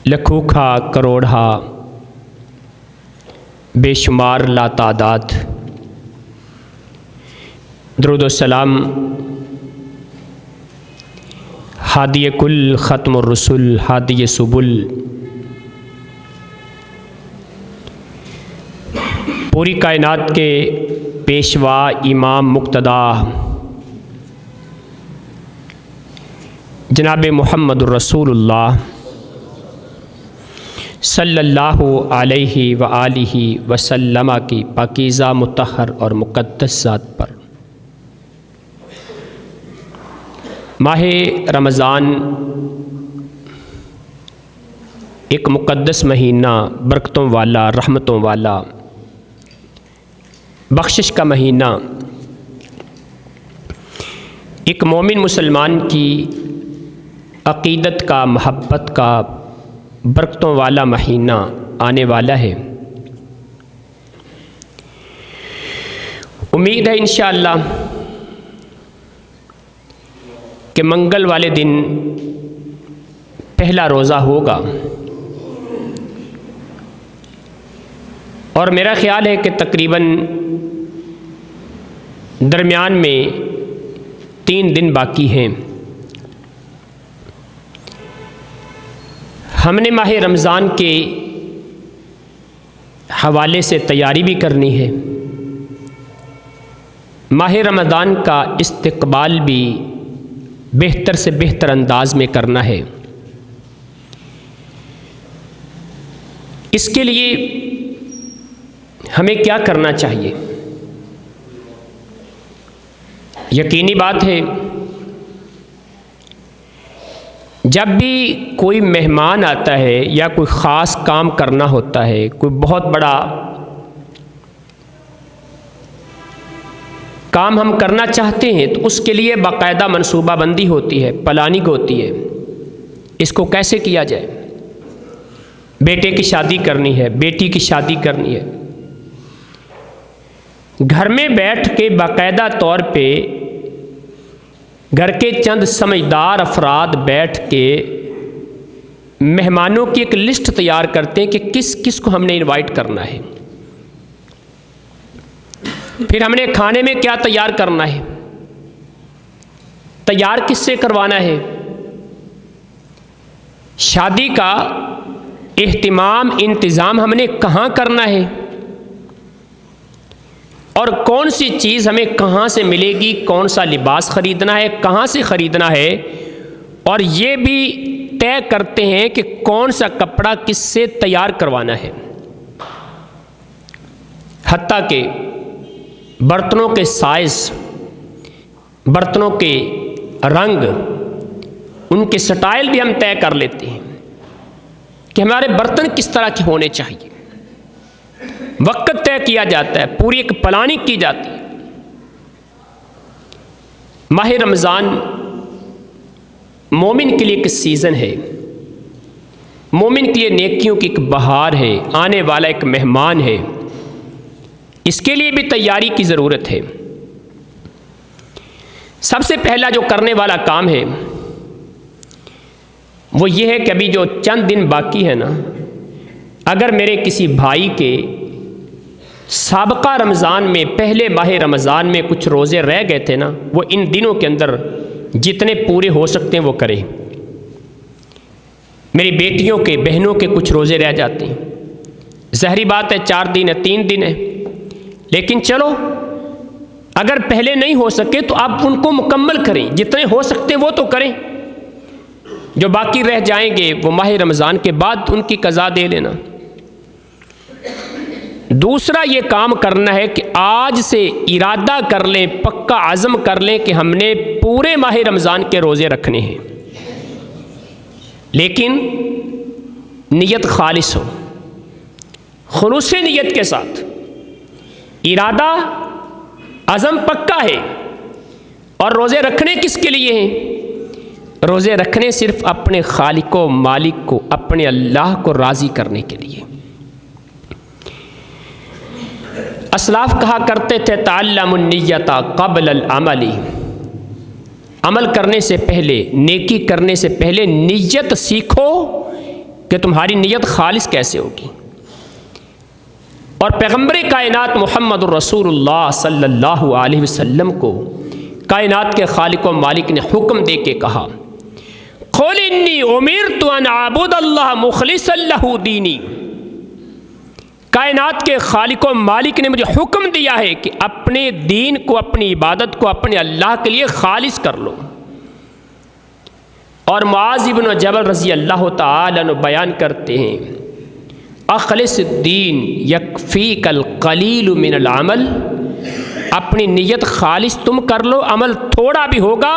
لکھوکھا کروڑھا بے شمار لا تعداد درود و سلام ہادی کل ختم الرسل ہادی سبل پوری کائنات کے پیشوا امام مقتدا جناب محمد الرسول اللہ صلی اللہ علیہ وآلہ وسلم کی پاکیزہ مطہر اور مقدس ذات پر ماہ رمضان ایک مقدس مہینہ، برکتوں والا، رحمتوں والا، بخشش کا مہینہ، ایک مومن مسلمان کی عقیدت کا، محبت کا، برکتوں والا مہینہ آنے والا ہے۔ امید ہے انشاءاللہ کہ منگل والے دن پہلا روزہ ہوگا، اور میرا خیال ہے کہ تقریباً درمیان میں 3 دن باقی ہیں۔ ہم نے ماہ رمضان کے حوالے سے تیاری بھی کرنی ہے، ماہ رمضان کا استقبال بھی بہتر سے بہتر انداز میں کرنا ہے۔ اس کے لیے ہمیں کیا کرنا چاہیے؟ یقینی بات ہے، جب بھی کوئی مہمان آتا ہے یا کوئی خاص کام کرنا ہوتا ہے، کوئی بہت بڑا کام ہم کرنا چاہتے ہیں، تو اس کے لیے باقاعدہ منصوبہ بندی ہوتی ہے، پلاننگ ہوتی ہے۔ اس کو کیسے کیا جائے؟ بیٹے کی شادی کرنی ہے، بیٹی کی شادی کرنی ہے، گھر میں بیٹھ کے باقاعدہ طور پہ گھر کے چند سمجھدار افراد بیٹھ کے مہمانوں کی ایک لسٹ تیار کرتے ہیں کہ کس کس کو ہم نے انوائٹ کرنا ہے، پھر ہم نے کھانے میں کیا تیار کرنا ہے، تیار کس سے کروانا ہے، شادی کا اہتمام انتظام ہم نے کہاں کرنا ہے، اور کون سی چیز ہمیں کہاں سے ملے گی، کون سا لباس خریدنا ہے، کہاں سے خریدنا ہے، اور یہ بھی طے کرتے ہیں کہ کون سا کپڑا کس سے تیار کروانا ہے۔ حتیٰ کہ برتنوں کے سائز، برتنوں کے رنگ، ان کے سٹائل بھی ہم طے کر لیتے ہیں کہ ہمارے برتن کس طرح کے ہونے چاہیے۔ وقت طے کیا جاتا ہے، پوری ایک پلاننگ کی جاتی ہے۔ ماہ رمضان مومن کے لیے ایک سیزن ہے، مومن کے لیے نیکیوں کی ایک بہار ہے، آنے والا ایک مہمان ہے۔ اس کے لیے بھی تیاری کی ضرورت ہے۔ سب سے پہلا جو کرنے والا کام ہے وہ یہ ہے کہ ابھی جو چند دن باقی ہے نا، اگر میرے کسی بھائی کے سابقہ رمضان میں، پہلے ماہ رمضان میں کچھ روزے رہ گئے تھے نا، وہ ان دنوں کے اندر جتنے پورے ہو سکتے ہیں وہ کریں۔ میری بیٹیوں کے، بہنوں کے کچھ روزے رہ جاتے ہیں، ظاہری بات ہے 4 دن ہے، 3 دن ہے، لیکن چلو اگر پہلے نہیں ہو سکے تو آپ ان کو مکمل کریں، جتنے ہو سکتے وہ تو کریں، جو باقی رہ جائیں گے وہ ماہ رمضان کے بعد ان کی قضا دے لینا۔ دوسرا یہ کام کرنا ہے کہ آج سے ارادہ کر لیں، پکا عزم کر لیں کہ ہم نے پورے ماہ رمضان کے روزے رکھنے ہیں، لیکن نیت خالص ہو، خلوص نیت کے ساتھ۔ ارادہ، عزم پکا ہے، اور روزے رکھنے کس کے لیے ہیں؟ روزے رکھنے صرف اپنے خالق و مالک کو، اپنے اللہ کو راضی کرنے کے لیے۔ اسلاف کہا کرتے تھے تعلم النیت قبل العمل، عمل کرنے سے پہلے، نیکی کرنے سے پہلے نیت سیکھو کہ تمہاری نیت خالص کیسے ہوگی۔ اور پیغمبر کائنات محمد الرسول اللہ صلی اللہ علیہ وسلم کو کائنات کے خالق و مالک نے حکم دے کے کہا، قُلْ إِنِّي أُمِرْتُ أَنْ أَعْبُدَ اللَّهَ مُخْلِصًا لَهُ دِينِي۔ کائنات کے خالق و مالک نے مجھے حکم دیا ہے کہ اپنے دین کو، اپنی عبادت کو اپنے اللہ کے لیے خالص کر لو۔ اور معاذ بن جبل رضی اللہ تعالیٰ عنہ بیان کرتے ہیں، اخلص الدین یکفیک القلیل من العمل، اپنی نیت خالص تم کر لو، عمل تھوڑا بھی ہوگا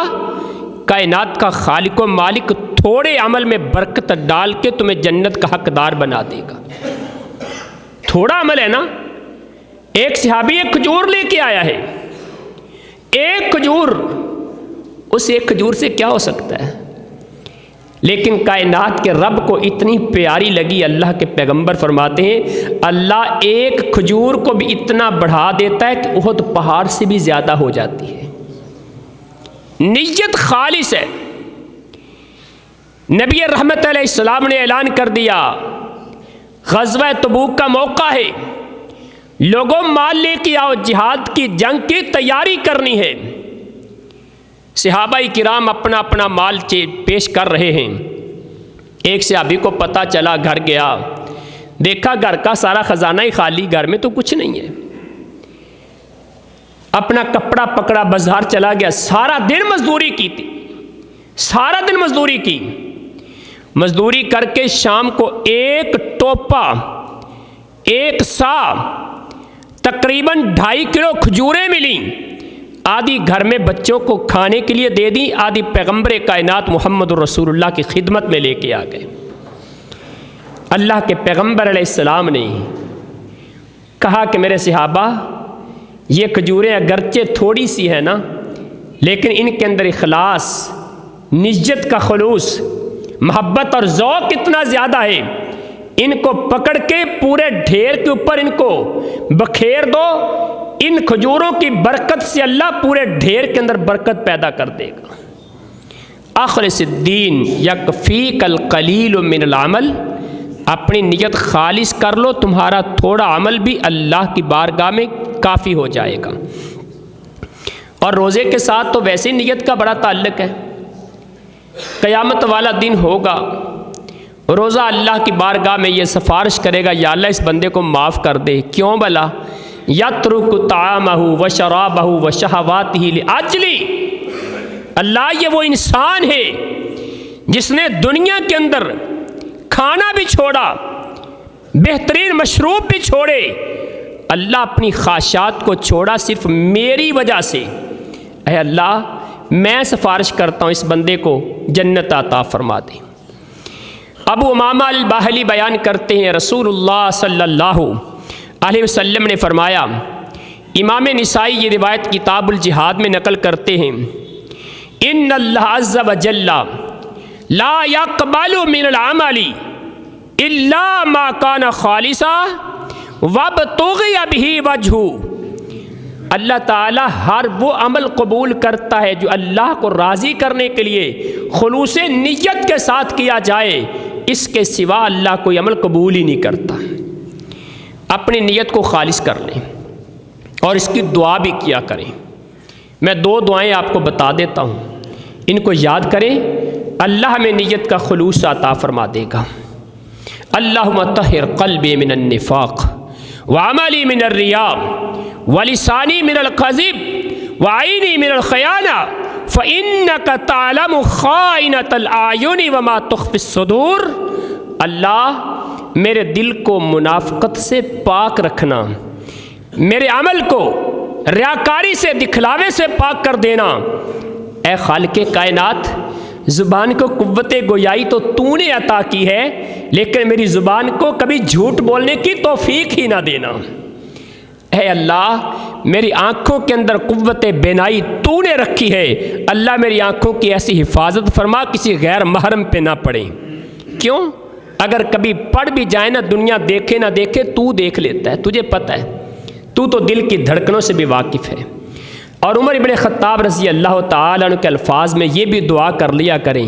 کائنات کا خالق و مالک تھوڑے عمل میں برکت ڈال کے تمہیں جنت کا حقدار بنا دے گا۔ تھوڑا عمل ہے نا، ایک صحابی ایک کھجور لے کے آیا ہے، ایک کھجور، اس ایک کھجور سے کیا ہو سکتا ہے؟ لیکن کائنات کے رب کو اتنی پیاری لگی، اللہ کے پیغمبر فرماتے ہیں اللہ ایک کھجور کو بھی اتنا بڑھا دیتا ہے کہ احد پہاڑ سے بھی زیادہ ہو جاتی ہے۔ نیت خالص ہے۔ نبی رحمت علیہ السلام نے اعلان کر دیا، غزوہ تبوک کا موقع ہے، لوگوں مال لے کے آؤ، جہاد کی جنگ کی تیاری کرنی ہے۔ صحابہ کرام اپنا اپنا مال پیش کر رہے ہیں۔ ایک صحابی کو پتہ چلا، گھر گیا، دیکھا گھر کا سارا خزانہ ہی خالی، گھر میں تو کچھ نہیں ہے۔ اپنا کپڑا پکڑا، بازار چلا گیا، سارا دن مزدوری کی تھی، سارا دن مزدوری کی، مزدوری کر کے شام کو ایک ٹوپا، ایک سا، تقریباً 2.5 کلو کھجوریں ملیں، آدھی گھر میں بچوں کو کھانے کے لیے دے دی، آدھی پیغمبر کائنات محمد الرسول اللہ کی خدمت میں لے کے آ گئے۔ اللہ کے پیغمبر علیہ السلام نے کہا کہ میرے صحابہ، یہ کھجوریں اگرچہ تھوڑی سی ہیں نا، لیکن ان کے اندر اخلاص، نجت کا خلوص، محبت اور ذوق اتنا زیادہ ہے، ان کو پکڑ کے پورے ڈھیر کے اوپر ان کو بکھیر دو، ان کھجوروں کی برکت سے اللہ پورے ڈھیر کے اندر برکت پیدا کر دے گا۔ اخلص الدین یکفیک القلیل من العمل، اپنی نیت خالص کر لو، تمہارا تھوڑا عمل بھی اللہ کی بارگاہ میں کافی ہو جائے گا۔ اور روزے کے ساتھ تو ویسے نیت کا بڑا تعلق ہے۔ قیامت والا دن ہوگا، روزہ اللہ کی بارگاہ میں یہ سفارش کرے گا، یا اللہ اس بندے کو معاف کر دے۔ کیوں بھلا؟ یترک طعامہ وشرابہ وشہواتہ لاجلی، اللہ یہ وہ انسان ہے جس نے دنیا کے اندر کھانا بھی چھوڑا، بہترین مشروب بھی چھوڑے، اللہ اپنی خواہشات کو چھوڑا صرف میری وجہ سے۔ اے اللہ میں سفارش کرتا ہوں اس بندے کو جنت عطا فرما دے۔ ابو امامہ الباہلی بیان کرتے ہیں، رسول اللہ صلی اللہ علیہ وسلم نے فرمایا، امام نسائی یہ روایت کتاب الجہاد میں نقل کرتے ہیں، ان اللہ عز وجل لا يقبل من العمل الا ما كان خالصا وابتغي به وجهه، اللہ تعالی ہر وہ عمل قبول کرتا ہے جو اللہ کو راضی کرنے کے لیے خلوص نیت کے ساتھ کیا جائے، اس کے سوا اللہ کوئی عمل قبول ہی نہیں کرتا۔ اپنی نیت کو خالص کر لیں اور اس کی دعا بھی کیا کریں۔ میں 2 دعائیں آپ کو بتا دیتا ہوں، ان کو یاد کریں، اللہ ہمیں نیت کا خلوص عطا فرما دے گا۔ اللہم طہر قلبی من النفاق وعملی من الریاء ولسانی من الکذب وعینی من الخیانہ فإنک تعلم خائنۃ الأعین وما تخفی الصدور۔ اللہ میرے دل کو منافقت سے پاک رکھنا، میرے عمل کو ریاکاری سے، دکھلاوے سے پاک کر دینا۔ اے خالق کائنات، زبان کو قوت گویائی تو تو نے عطا کی ہے، لیکن میری زبان کو کبھی جھوٹ بولنے کی توفیق ہی نہ دینا۔ اے اللہ میری آنکھوں کے اندر قوت بینائی تو نے رکھی ہے، اللہ میری آنکھوں کی ایسی حفاظت فرما کسی غیر محرم پہ نہ پڑے۔ کیوں؟ اگر کبھی پڑ بھی جائے نا، دنیا دیکھے نہ دیکھے، تو دیکھ لیتا ہے، تجھے پتہ ہے، تو دل کی دھڑکنوں سے بھی واقف ہے۔ اور عمر ابن خطاب رضی اللہ تعالیٰ عنہ کے الفاظ میں یہ بھی دعا کر لیا کریں،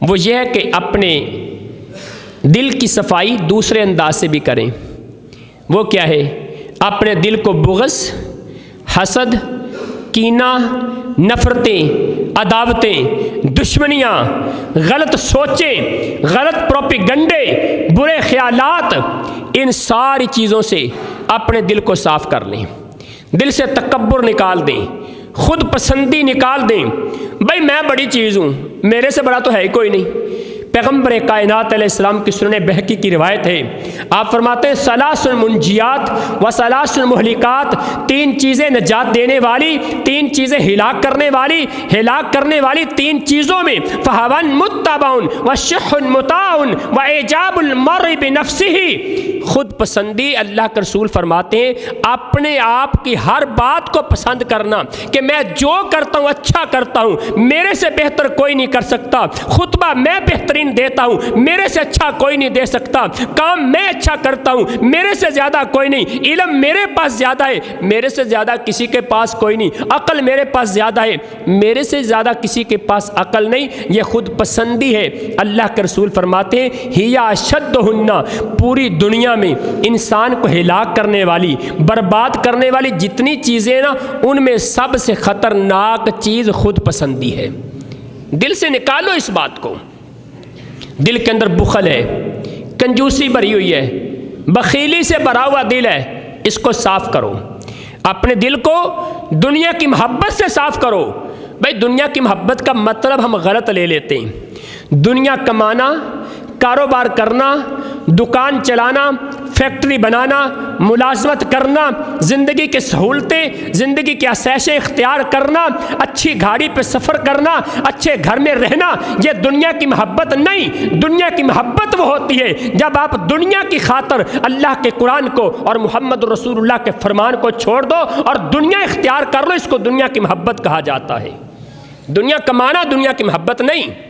وہ یہ ہے کہ اپنے دل کی صفائی دوسرے انداز سے بھی کریں۔ وہ کیا ہے؟ اپنے دل کو بغض، حسد، کینہ، نفرتیں، عداوتیں، دشمنیاں، غلط سوچیں، غلط پروپیگنڈے، برے خیالات، ان ساری چیزوں سے اپنے دل کو صاف کر لیں۔ دل سے تکبر نکال دیں، خود پسندی نکال دیں۔ بھائی میں بڑی چیز ہوں، میرے سے بڑا تو ہے ہی کوئی نہیں۔ پیغمبر کائنات علیہ السلام کی سنن بہقی کی روایت ہے، آپ فرماتے ہیں ثلاث منجیات و ثلاث مہلکات، تین چیزیں نجات دینے والی، تین چیزیں ہلاک کرنے والی تین چیزوں میں فہون متبعن و شح مطاعن و اعجاب المرء بنفسہ، خود پسندی۔ اللہ کے رسول فرماتے ہیں اپنے آپ کی ہر بات کو پسند کرنا کہ میں جو کرتا ہوں اچھا کرتا ہوں، میرے سے بہتر کوئی نہیں کر سکتا، خطبہ میں بہترین دیتا ہوں، میرے سے اچھا کوئی نہیں دے سکتا، کام میں اچھا کرتا ہوں، میرے سے زیادہ کوئی نہیں، علم میرے پاس زیادہ ہے، میرے سے زیادہ کسی کے پاس کوئی نہیں، عقل میرے پاس زیادہ ہے، میرے سے زیادہ کسی کے پاس عقل نہیں۔ یہ خود پسندی ہے۔ اللہ کے رسول فرماتے ہیں ہیا اشدہن، پوری دنیا میں انسان کو ہلاک کرنے والی، برباد کرنے والی جتنی چیزیں نا، ان میں سب سے خطرناک چیز خود پسندی ہے۔ دل سے نکالو اس بات کو۔ دل کے اندر بخل ہے، کنجوسی بھری ہوئی ہے، بخیلی سے بھرا ہوا دل ہے، اس کو صاف کرو۔ اپنے دل کو دنیا کی محبت سے صاف کرو۔ بھائی دنیا کی محبت کا مطلب ہم غلط لے لیتے ہیں۔ دنیا کمانا، کاروبار کرنا، دکان چلانا، فیکٹری بنانا، ملازمت کرنا، زندگی کی سہولتیں، زندگی کی آسائشیں اختیار کرنا، اچھی گاڑی پہ سفر کرنا، اچھے گھر میں رہنا، یہ دنیا کی محبت نہیں۔ دنیا کی محبت وہ ہوتی ہے جب آپ دنیا کی خاطر اللہ کے قرآن کو اور محمد رسول اللہ کے فرمان کو چھوڑ دو اور دنیا اختیار کر لو، اس کو دنیا کی محبت کہا جاتا ہے۔ دنیا کمانا دنیا کی محبت نہیں۔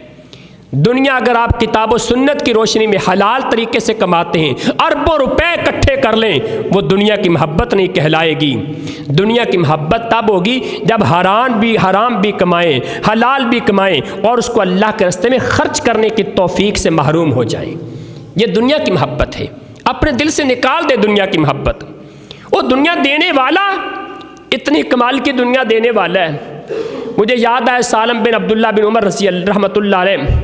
دنیا اگر آپ کتاب و سنت کی روشنی میں حلال طریقے سے کماتے ہیں، اربوں روپے اکٹھے کر لیں، وہ دنیا کی محبت نہیں کہلائے گی۔ دنیا کی محبت تب ہوگی جب حرام بھی کمائیں، حلال بھی کمائیں اور اس کو اللہ کے راستے میں خرچ کرنے کی توفیق سے محروم ہو جائیں۔ یہ دنیا کی محبت ہے۔ اپنے دل سے نکال دے دنیا کی محبت۔ وہ دنیا دینے والا اتنی کمال کی دنیا دینے والا ہے۔ مجھے یاد آیا سالم بن عبداللہ بن عمر رضی اللہ رحمۃ اللہ علیہ،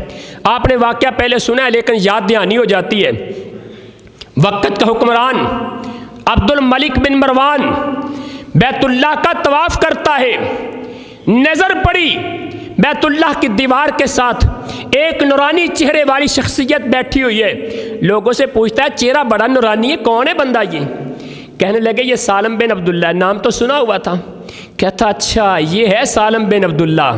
آپ نے واقعہ پہلے سنا ہے لیکن یاد دہانی ہو جاتی ہے۔ وقت کا حکمران عبد الملک بن مروان بیت اللہ کا طواف کرتا ہے، نظر پڑی بیت اللہ کی دیوار کے ساتھ ایک نورانی چہرے والی شخصیت بیٹھی ہوئی ہے۔ لوگوں سے پوچھتا ہے چہرہ بڑا نورانی ہے، کون ہے بندہ یہ؟ کہنے لگے یہ سالم بن عبداللہ، نام تو سنا ہوا تھا۔ کہتا اچھا یہ ہے سالم بن عبداللہ۔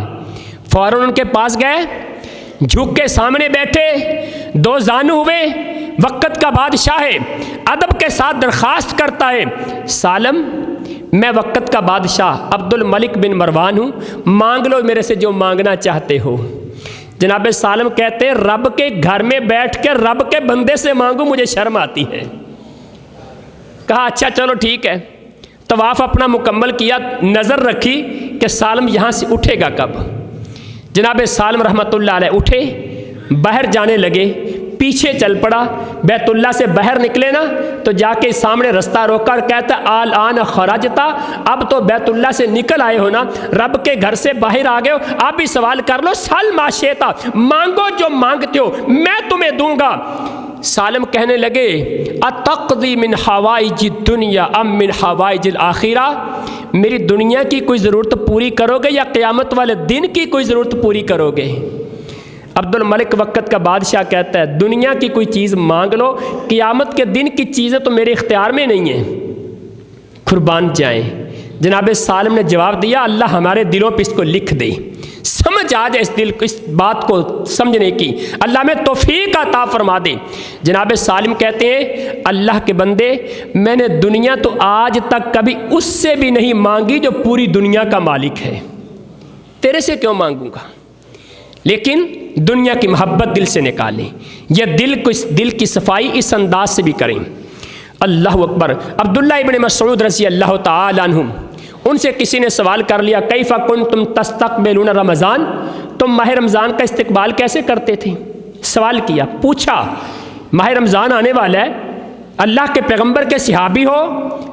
فوراً ان کے پاس گئے، جھک کے سامنے بیٹھے، دو زانو ہوئے، وقت کا بادشاہ ہے، ادب کے ساتھ درخواست کرتا ہے سالم میں وقت کا بادشاہ عبد الملک بن مروان ہوں، مانگ لو میرے سے جو مانگنا چاہتے ہو۔ جناب سالم کہتے ہیں رب کے گھر میں بیٹھ کے رب کے بندے سے مانگوں مجھے شرم آتی ہے۔ کہا اچھا چلو ٹھیک ہے۔ طواف اپنا مکمل کیا، نظر رکھی کہ سالم یہاں سے اٹھے گا کب۔ جناب سالم رحمۃ اللہ علیہ اٹھے، باہر جانے لگے، پیچھے چل پڑا، بیت اللہ سے باہر نکلے نا تو جا کے سامنے رستہ روکا اور کہتا آن خراجتا، اب تو بیت اللہ سے نکل آئے ہو نا، رب کے گھر سے باہر آ گئے ہو، اب بھی سوال کر لو، سل ماشیتا، مانگو جو مانگتے ہو میں تمہیں دوں گا۔ سالم کہنے لگے اتقضی من حوائج الدنیا ام من حوائج الآخرہ، میری دنیا کی کوئی ضرورت پوری کرو گے یا قیامت والے دن کی کوئی ضرورت پوری کرو گے؟ عبد الملک وقت کا بادشاہ کہتا ہے دنیا کی کوئی چیز مانگ لو، قیامت کے دن کی چیزیں تو میرے اختیار میں نہیں ہیں، قربان جائیں۔ جناب سالم نے جواب دیا اللہ ہمارے دلوں پہ اس کو لکھ دے، سمجھ آ جائے اس بات کو سمجھنے کی، اللہ میں توفیق عطا فرما دے۔ جناب سالم کہتے ہیں اللہ کے بندے میں نے دنیا تو آج تک کبھی اس سے بھی نہیں مانگی جو پوری دنیا کا مالک ہے، تیرے سے کیوں مانگوں گا؟ لیکن دنیا کی محبت دل سے نکالیں، یہ دل کی صفائی اس انداز سے بھی کریں۔ اللہ اکبر۔ عبداللہ ابن مسعود رضی اللہ تعالی عنہ ان سے کسی نے سوال کر لیا کیف کنتم تستقبلون رمضان، تم ماہ رمضان کا استقبال کیسے کرتے تھے؟ سوال کیا، پوچھا ماہ رمضان آنے والا ہے، اللہ کے پیغمبر کے صحابی ہو،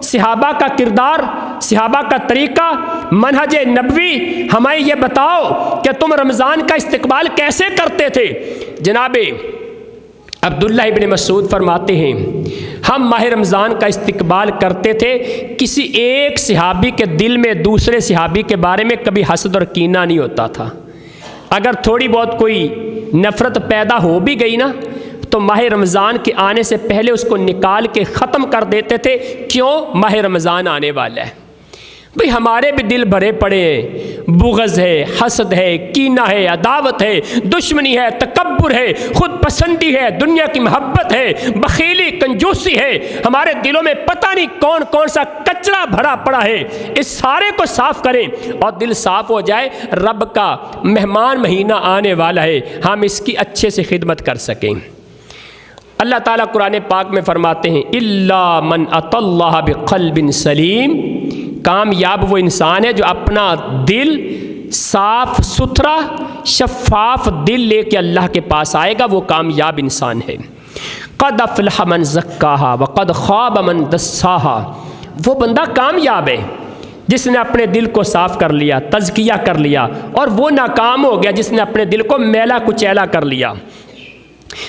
صحابہ کا کردار، صحابہ کا طریقہ، منہج نبوی ہمیں یہ بتاؤ کہ تم رمضان کا استقبال کیسے کرتے تھے؟ جناب عبداللہ ابن مسعود فرماتے ہیں ہم ماہ رمضان کا استقبال کرتے تھے، کسی ایک صحابی کے دل میں دوسرے صحابی کے بارے میں کبھی حسد اور کینہ نہیں ہوتا تھا۔ اگر تھوڑی بہت کوئی نفرت پیدا ہو بھی گئی نا تو ماہ رمضان کے آنے سے پہلے اس کو نکال کے ختم کر دیتے تھے۔ کیوں؟ ماہ رمضان آنے والا ہے۔ بھئی ہمارے بھی دل بھرے پڑے ہیں، بغض ہے، حسد ہے، کینہ ہے، عداوت ہے، دشمنی ہے، تکبر ہے، خود پسندی ہے، دنیا کی محبت ہے، بخیلی، کنجوسی ہے، ہمارے دلوں میں پتہ نہیں کون کون سا کچرا بھرا پڑا ہے۔ اس سارے کو صاف کریں اور دل صاف ہو جائے، رب کا مہمان مہینہ آنے والا ہے، ہم اس کی اچھے سے خدمت کر سکیں۔ اللہ تعالیٰ قرآن پاک میں فرماتے ہیں اِلَّا مَنْ أَتَى اللَّهَ بِقَلْبٍ سَلِيمٍ، کامیاب وہ انسان ہے جو اپنا دل صاف ستھرا شفاف دل لے کے اللہ کے پاس آئے گا، وہ کامیاب انسان ہے۔ قَدْ أَفْلَحَ مَنْ زَكَّاهَا وَقَدْ خَابَ مَنْ دَسَّاهَا، وہ بندہ کامیاب ہے جس نے اپنے دل کو صاف کر لیا، تزکیہ کر لیا، اور وہ ناکام ہو گیا جس نے اپنے دل کو میلا کچیلا کر لیا۔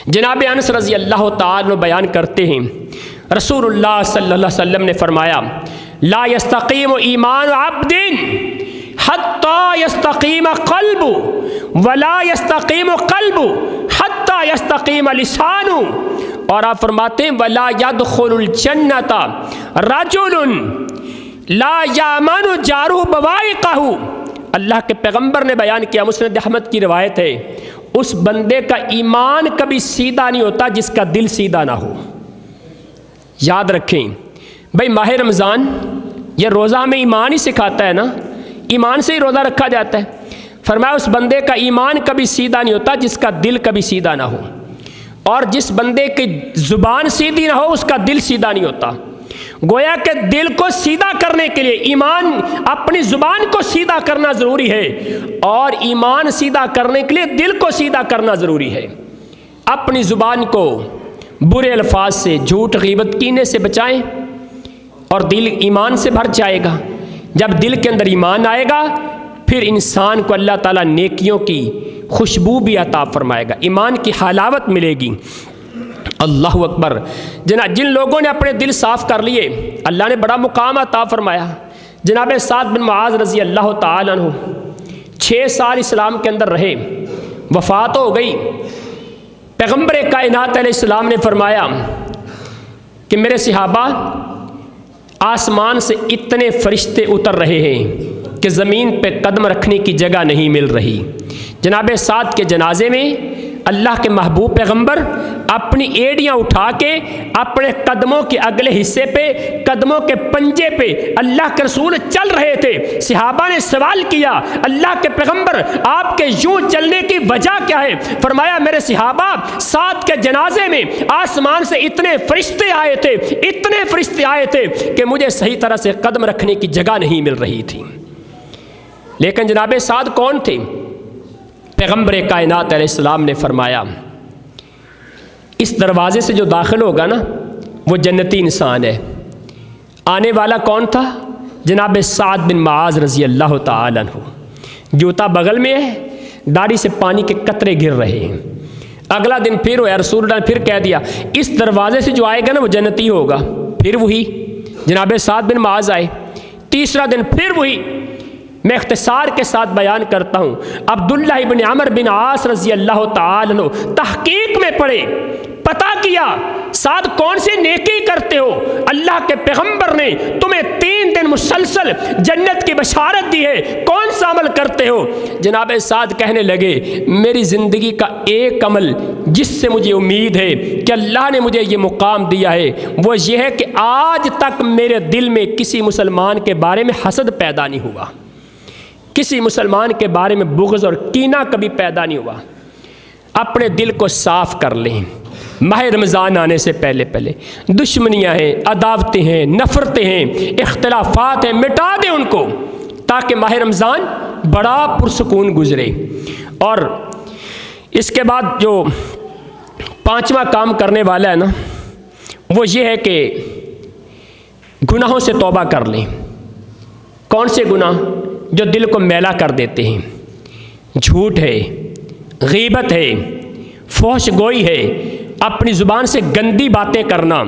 جناب انس رضی اللہ تعالیٰ عنہ بیان کرتے ہیں رسول اللہ صلی اللہ علیہ وسلم نے فرمایا لا یستقیم ایمان عبد حتی یستقیم قلب ولا یستقیم قلب حتی یستقیم لسان، اور آپ فرماتے ہیں ولا يدخل الجنۃ رجل لا یامن جارہ بوائقہ، اللہ کے پیغمبر نے بیان کیا، مسند احمد کی روایت ہے، اس بندے کا ایمان کبھی سیدھا نہیں ہوتا جس کا دل سیدھا نہ ہو۔ یاد رکھیں بھئی ماہ رمضان یہ روزہ ہمیں ایمان ہی سکھاتا ہے نا، ایمان سے ہی روزہ رکھا جاتا ہے۔ فرمایا اس بندے کا ایمان کبھی سیدھا نہیں ہوتا جس کا دل کبھی سیدھا نہ ہو، اور جس بندے کی زبان سیدھی نہ ہو اس کا دل سیدھا نہیں ہوتا۔ گویا کہ دل کو سیدھا کرنے کے لیے ایمان، اپنی زبان کو سیدھا کرنا ضروری ہے، اور ایمان سیدھا کرنے کے لیے دل کو سیدھا کرنا ضروری ہے۔ اپنی زبان کو برے الفاظ سے، جھوٹ، غیبت، کینے سے بچائیں اور دل ایمان سے بھر جائے گا۔ جب دل کے اندر ایمان آئے گا پھر انسان کو اللہ تعالیٰ نیکیوں کی خوشبو بھی عطا فرمائے گا، ایمان کی حلاوت ملے گی۔ اللہ اکبر۔ جن لوگوں نے اپنے دل صاف کر لیے اللہ نے بڑا مقام عطا فرمایا۔ جناب سعد بن معاذ رضی اللہ تعالیٰ عنہ 6 سال اسلام کے اندر رہے، وفات ہو گئی۔ پیغمبر کائنات علیہ السلام نے فرمایا کہ میرے صحابہ آسمان سے اتنے فرشتے اتر رہے ہیں کہ زمین پہ قدم رکھنے کی جگہ نہیں مل رہی۔ جناب سعد کے جنازے میں اللہ کے محبوب پیغمبر اپنی ایڑیاں اٹھا کے اپنے قدموں کے اگلے حصے پہ، قدموں کے پنجے پہ اللہ کے رسول چل رہے تھے۔ صحابہ نے سوال کیا اللہ کے پیغمبر آپ کے یوں چلنے کی وجہ کیا ہے؟ فرمایا میرے صحابہ سعد کے جنازے میں آسمان سے اتنے فرشتے آئے تھے، اتنے فرشتے آئے تھے کہ مجھے صحیح طرح سے قدم رکھنے کی جگہ نہیں مل رہی تھی۔ لیکن جناب سعد کون تھے؟ پیغمبر کائنات علیہ السلام نے فرمایا اس دروازے سے جو داخل ہوگا نا وہ جنتی انسان ہے۔ آنے والا کون تھا؟ جناب سعد بن معاذ رضی اللہ تعالیٰ عنہ۔ جوتا بغل میں ہے، داڑھی سے پانی کے قطرے گر رہے ہیں۔ اگلا دن پھر ہوا، رسول اللہ نے پھر کہہ دیا اس دروازے سے جو آئے گا نا وہ جنتی ہوگا۔ پھر وہی جناب سعد بن معاذ آئے۔ تیسرا دن پھر وہی۔ میں اختصار کے ساتھ بیان کرتا ہوں، عبداللہ ابن عمر بن عاص رضی اللہ تعالیٰ عنہ تحقیق میں پڑے، پتہ کیا سعد کون سی نیکی کرتے ہو؟ اللہ کے پیغمبر نے تمہیں 3 دن مسلسل جنت کی بشارت دی ہے، کون سا عمل کرتے ہو؟ جناب سعد کہنے لگے میری زندگی کا ایک عمل جس سے مجھے امید ہے کہ اللہ نے مجھے یہ مقام دیا ہے وہ یہ ہے کہ آج تک میرے دل میں کسی مسلمان کے بارے میں حسد پیدا نہیں ہوا، کسی مسلمان کے بارے میں بغض اور کینہ کبھی پیدا نہیں ہوا۔ اپنے دل کو صاف کر لیں، ماہ رمضان آنے سے پہلے پہلے دشمنیاں ہیں، عداوتیں ہیں، نفرتیں ہیں، اختلافات ہیں، مٹا دیں ان کو، تاکہ ماہ رمضان بڑا پرسکون گزرے۔ اور اس کے بعد جو 5واں کام کرنے والا ہے نا، وہ یہ ہے کہ گناہوں سے توبہ کر لیں۔ کون سے گناہ؟ جو دل کو میلا کر دیتے ہیں، جھوٹ ہے، غیبت ہے، فحش گوئی ہے، اپنی زبان سے گندی باتیں کرنا،